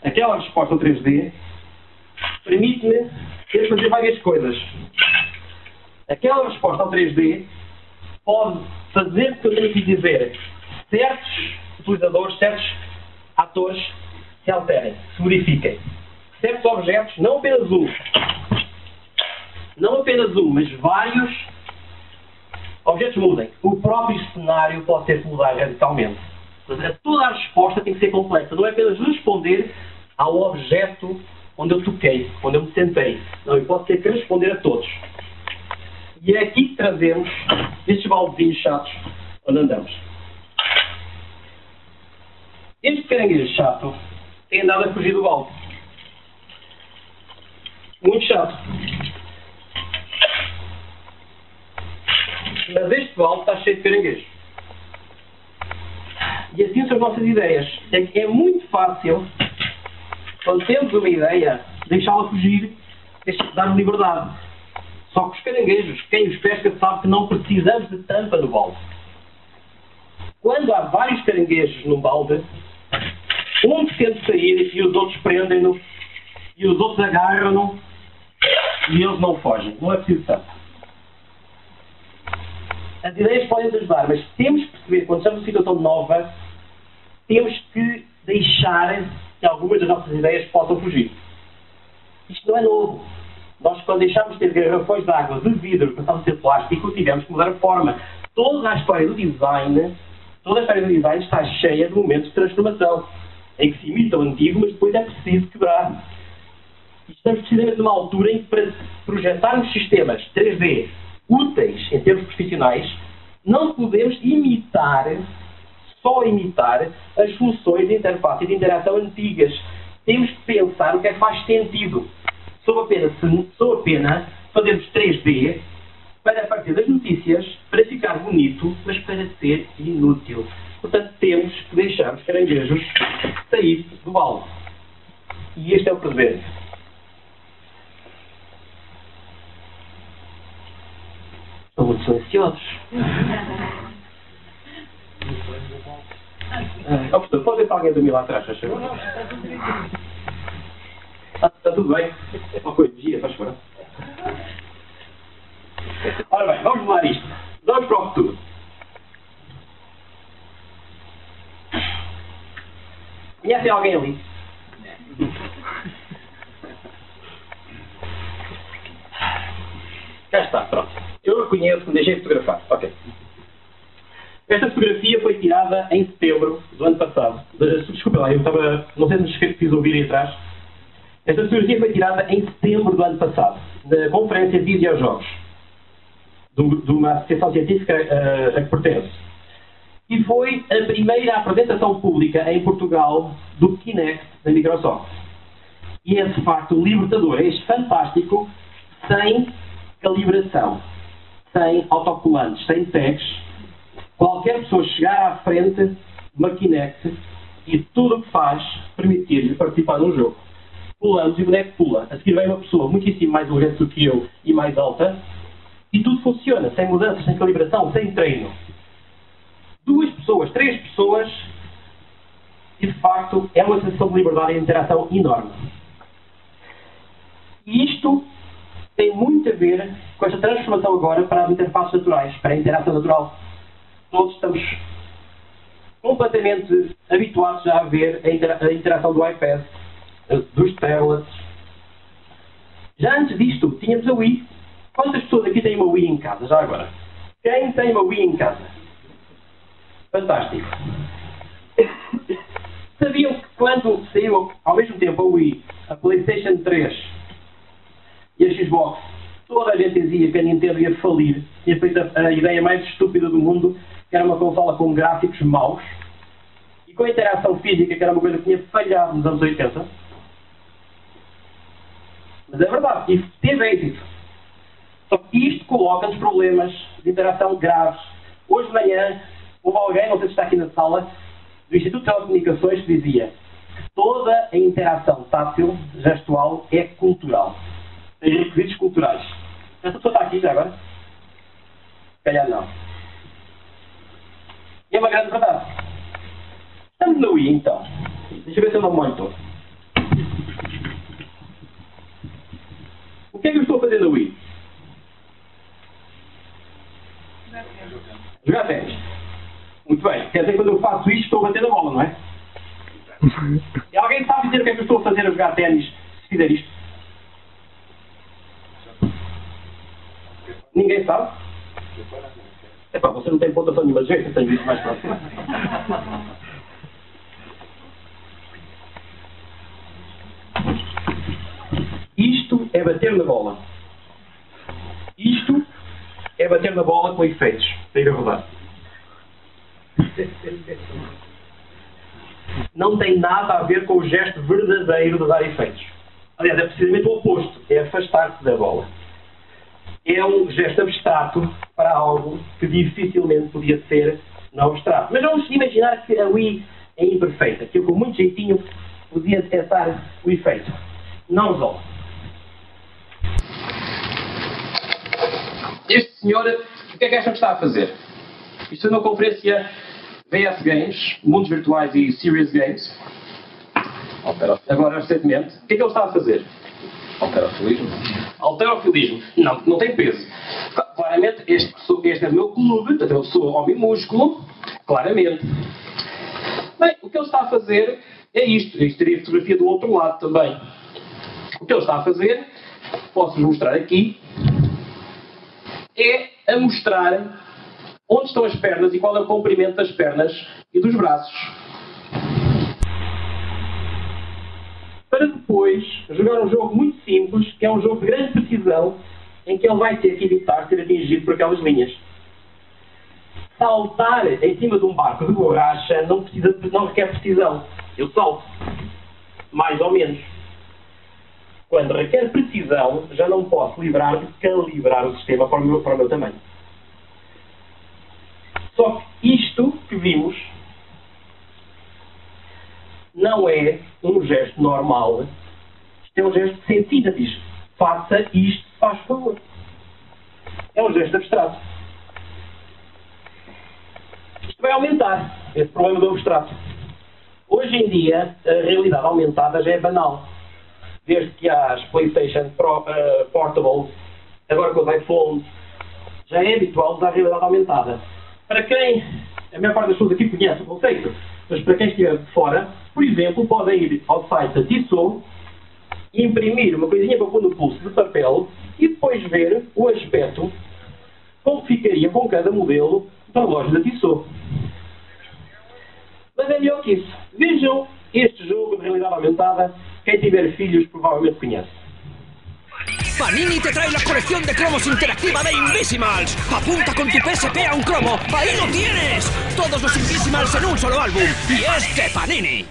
aquela resposta ao 3D permite-me fazer várias coisas. Aquela resposta ao 3D pode fazer com que eu tenha que dizer certos utilizadores, certos atores se alterem, se modifiquem. Certos objetos, não apenas um, mas vários objetos mudem. O próprio cenário pode ter que mudar radicalmente. Portanto, toda a resposta tem que ser complexa. Não é apenas responder ao objeto onde eu toquei, onde eu me sentei. Não, eu posso ter que responder a todos. E é aqui que trazemos estes baldezinhos chatos onde andamos. Este caranguejo chato tem andado a fugir do balde. Muito chato. Mas este balde está cheio de caranguejos. E assim são as nossas ideias. É que é muito fácil, quando temos uma ideia, deixá-la fugir, dar-lhe liberdade. Só que os caranguejos, quem os pesca sabe que não precisamos de tampa no balde. Quando há vários caranguejos num balde, um tenta sair e os outros prendem-no, e os outros agarram-no, e eles não fogem. Não é preciso tampa. As ideias podem nos ajudar, mas temos que perceber, quando estamos numa situação nova, temos que deixar que algumas das nossas ideias possam fugir. Isto não é novo. Nós, quando deixámos de ter garrafões de água de vidro, passámos a ter plástico, tivemos que mudar a forma. Toda a história do design está cheia de momentos de transformação, em que se imita o antigo, mas depois é preciso quebrar. E estamos precisamente numa altura em que, para projetarmos sistemas 3D úteis em termos profissionais, não podemos só imitar as funções de interface e de interação antigas. Temos que pensar o que é que faz sentido. Sob a pena fazermos 3D para, a partir das notícias, para ficar bonito, mas para ser inútil. Portanto, temos que deixar os caranguejos sair do balde. E este é o presente. Estão muito silenciosos. Professor, pode ver se alguém dormir lá atrás, faz favor? Está tudo bem? Uma coisa de dia, faz favor. Ora bem, vamos mudar isto. Vamos para o futuro. Conhecem alguém ali? Cá está, pronto. Eu reconheço que me deixei fotografar. Ok. Esta fotografia foi tirada em setembro do ano passado. Desculpa lá, eu estava... Não sei se fiz ouvir aí atrás. Esta fotografia foi tirada em setembro do ano passado, na conferência de videojogos, de uma associação científica a que pertence. E foi a primeira apresentação pública em Portugal do Kinect da Microsoft. E é de facto libertador, é fantástico, sem calibração, sem autocolantes, sem tags. Qualquer pessoa chegar à frente de uma Kinect e tudo o que faz permitir-lhe participar num jogo. Pulamos e o boneco pula. A seguir vem uma pessoa muitíssimo mais urgente do que eu e mais alta e tudo funciona, sem mudanças, sem calibração, sem treino. 2 pessoas, 3 pessoas e de facto é uma sensação de liberdade e interação enorme. E isto tem muito a ver com esta transformação agora para as interfaces naturais, para a interação natural. Todos estamos completamente habituados já a ver a interação do iPad, dos tablets. Já antes disto, tínhamos a Wii. Quantas pessoas aqui têm uma Wii em casa, já agora? Quem tem uma Wii em casa? Fantástico. Sabiam que quando saiu ao mesmo tempo a Wii, a PlayStation 3 e a Xbox, toda a gente dizia que a Nintendo ia falir, tinha feito a ideia mais estúpida do mundo, que era uma consola com gráficos maus e com a interação física, que era uma coisa que tinha falhado nos anos 80. Mas é verdade, e teve êxito. Só que isto coloca-nos problemas de interação graves. Hoje de manhã, houve alguém, não sei se está aqui na sala, do Instituto de Telecomunicações, que dizia que toda a interação tátil, gestual, é cultural. Tem requisitos culturais. Essa pessoa está aqui já agora? Se calhar não. E é uma grande verdade. Estamos na Wii, então. Deixa eu ver se eu não me monitor. fazer na Wii? Jogar ténis. Muito bem. Quer dizer que quando eu faço isto estou a bater na bola, não é? E alguém sabe dizer o que é que eu estou a fazer a jogar ténis se fizer isto? Ninguém sabe? Epá, você não tem pontuação nenhuma de jeito, eu tenho visto mais próximo. Isto é bater na bola. Isto é bater na bola com efeitos. Para ir a rodar. Não tem nada a ver com o gesto verdadeiro de dar efeitos. Aliás, é precisamente o oposto. É afastar-se da bola. É um gesto abstrato para algo que dificilmente podia ser não abstrato. Mas vamos imaginar que a Wii é imperfeita, que eu com muito jeitinho podia detectar o efeito. Não resolve. Este senhor, o que é que acham que está a fazer? Isto é uma conferência VS Games, Mundos Virtuais e Serious Games. Agora, recentemente. O que é que ele está a fazer? Alterofilismo? Alterofilismo. Não tem peso. Claramente, este é o meu clube, portanto eu sou homem músculo, claramente. Bem, o que ele está a fazer é isto. Isto teria fotografia do outro lado também. O que ele está a fazer, posso-vos mostrar aqui, é a mostrar onde estão as pernas e qual é o comprimento das pernas e dos braços. Para depois jogar um jogo muito simples, que é um jogo de grande precisão, em que ele vai ter que evitar ser atingido por aquelas linhas. Saltar em cima de um barco de borracha não requer precisão. Eu salto. Mais ou menos. Quando requer precisão, já não posso livrar de calibrar o sistema para o meu tamanho. Só que isto que vimos não é um gesto normal. Isto é um gesto de sentido. Diz, faça isto, faz favor. É um gesto abstrato. Isto vai aumentar, esse problema do abstrato. Hoje em dia, a realidade aumentada já é banal. Desde que há as PlayStation Portable, agora com os iPhones, já é habitual usar a realidade aumentada. Para quem, a maior parte das pessoas aqui conhece o conceito, mas para quem estiver de fora, por exemplo, podem ir ao site da Tissot, imprimir uma coisinha para pôr no pulso de papel e depois ver o aspecto como ficaria com cada modelo da loja da Tissot. Mas é melhor que isso. Vejam este jogo de realidade aumentada. Quem tiver filhos provavelmente conhece. Panini te trae la colección de cromos interactiva de Invisimals. Apunta con tu PSP a un cromo. ¡Ahí lo tienes! Todos los Invisimals en un solo álbum. Y es de Panini.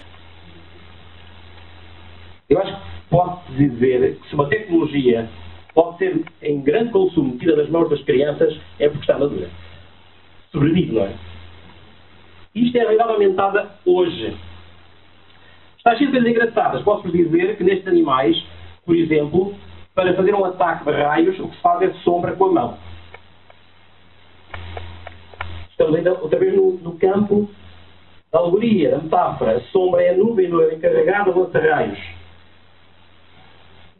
Eu acho que pode dizer que se uma tecnologia pode ser em grande consumo tida das mãos das crianças, é porque está madura. Sobrevive, não é? Isto é a realidade aumentada hoje. Está cheio de coisas engraçadas. Posso-vos dizer que nestes animais, por exemplo, para fazer um ataque de raios, o que se faz é sombra com a mão. Estamos ainda outra vez no campo da alegoria, da metáfora. A sombra é a nuvem encarregada de lançar raios.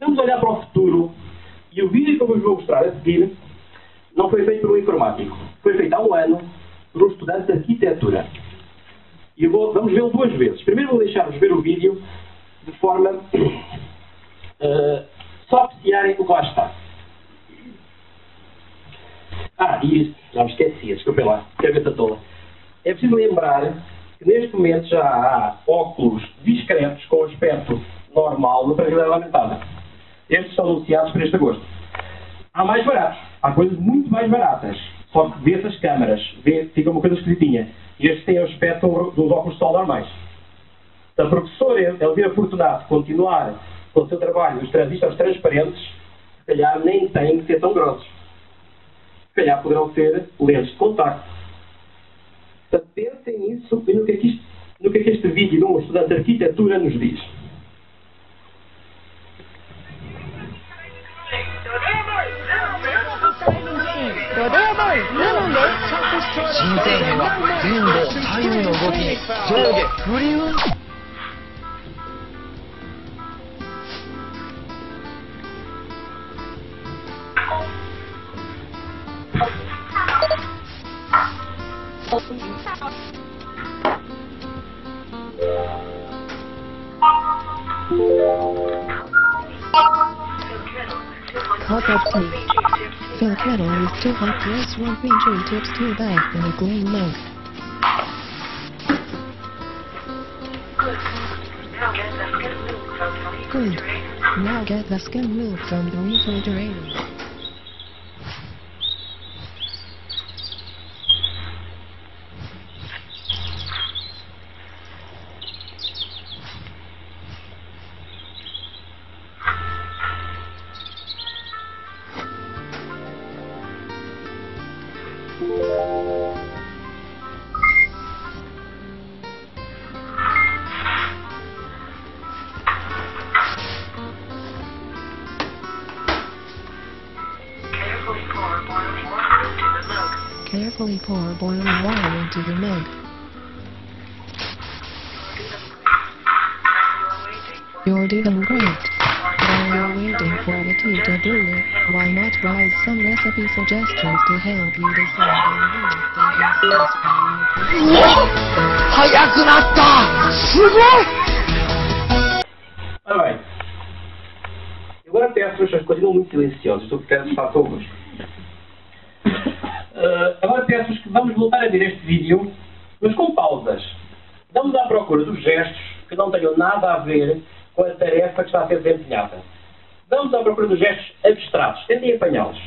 Vamos olhar para o futuro. E o vídeo que eu vos vou mostrar a seguir não foi feito por um informático. Foi feito há um ano por um estudante de arquitetura. E vamos vê-lo duas vezes. Primeiro vou deixar-vos ver o vídeo de forma só apreciarem o que lá está. E isto, já me esquecia, desculpem lá, cabeça tola. É preciso lembrar que neste momento já há óculos discretos com aspecto normal na realidade aumentada. Estes são anunciados para este agosto. Há mais baratos, há coisas muito mais baratas. Só que vê-se as câmaras, fica uma coisa esquisitinha. E estes têm o aspecto dos óculos de sol normais. Então, para o professor Elvira Fortunato continuar com o seu trabalho dos transistores transparentes, se calhar nem têm que ser tão grossos. Se calhar poderão ser lentes de contacto. Portanto, pensem nisso e no que é que este vídeo de um estudante de arquitetura nos diz. Hot up tea. Fill kettle with 2 hot plus 1 pinch tips 2 back in a green mug. Good. Now get the skim milk from the refrigerator. Carefully pour boiling water into the mug. You're doing great. While you're waiting for the tea to brew, why not browse some recipe suggestions to help you decide on which they will satisfy you. 早くなった!すごい! Ora bem, agora até as pessoas continuam muito silenciosas, estou a ficar assustado convosco. Agora peço-vos que vamos voltar a ver este vídeo, mas com pausas. Vamos à procura dos gestos que não tenham nada a ver com a tarefa que está a ser desempenhada. Vamos à procura dos gestos abstratos. Tentem apanhá-los.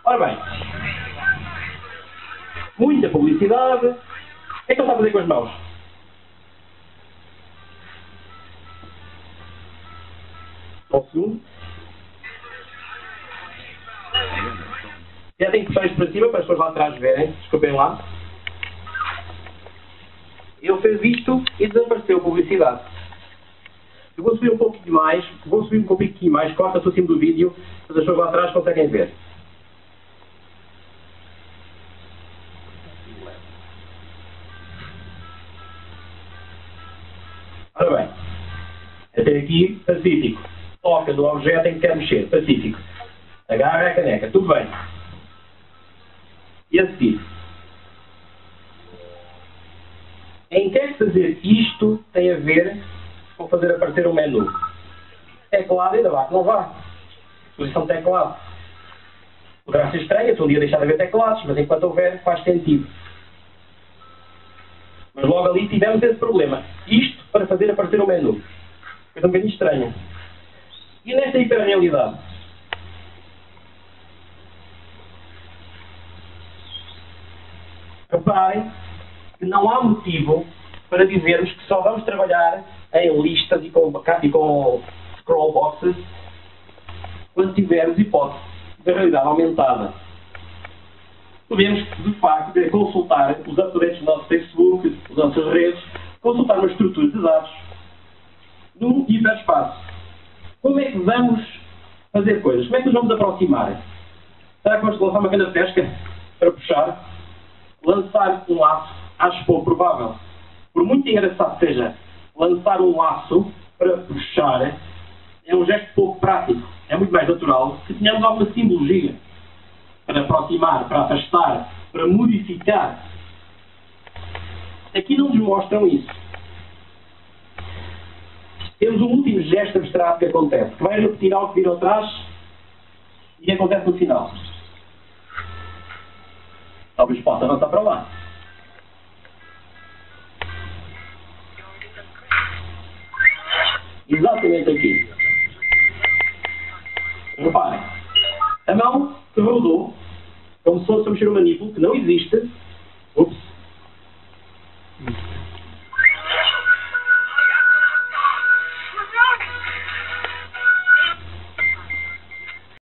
Ora bem, muita publicidade. O que é que ele está a fazer com as mãos? Só um segundo. Já tenho que puxar isto para cima para as pessoas lá atrás verem. Desculpem lá. Ele fez isto e desapareceu a publicidade. Eu vou subir um pouquinho mais, corta-se acima do vídeo, para as pessoas lá atrás conseguem ver. Ora bem, até aqui, pacífico. Toca no objeto em que quer mexer, pacífico. Agarra a caneca, tudo bem. E a seguir? Em que é que fazer isto tem a ver com fazer aparecer um menu? Teclado ainda vá que não vá. Posição de teclado. Poderá ser estranho, se um dia deixar de haver teclados, mas enquanto houver faz sentido. Mas logo ali tivemos esse problema. Isto para fazer aparecer um menu. Coisa um bocadinho estranha. E nesta hiperrealidade? Reparem que não há motivo para dizermos que só vamos trabalhar em listas e com scroll boxes quando tivermos hipótese da realidade aumentada. Podemos, de facto, consultar os updates do nosso Facebook, das nossas redes, consultar uma estrutura de dados num hiperespaço. Como é que vamos fazer coisas? Como é que nos vamos aproximar? Será que vamos lançar uma grande pesca para puxar? Lançar um laço, acho pouco provável. Por muito engraçado que seja, lançar um laço para puxar é um gesto pouco prático. É muito mais natural que tenhamos alguma simbologia para aproximar, para afastar, para modificar. Aqui não nos mostram isso. Temos um último gesto abstrato que acontece, que vai repetir algo que vira atrás e acontece no final. Talvez possa avançar para lá. Exatamente aqui. Reparem. A mão que rodou, como se fosse a mexer o manípulo, que não existe,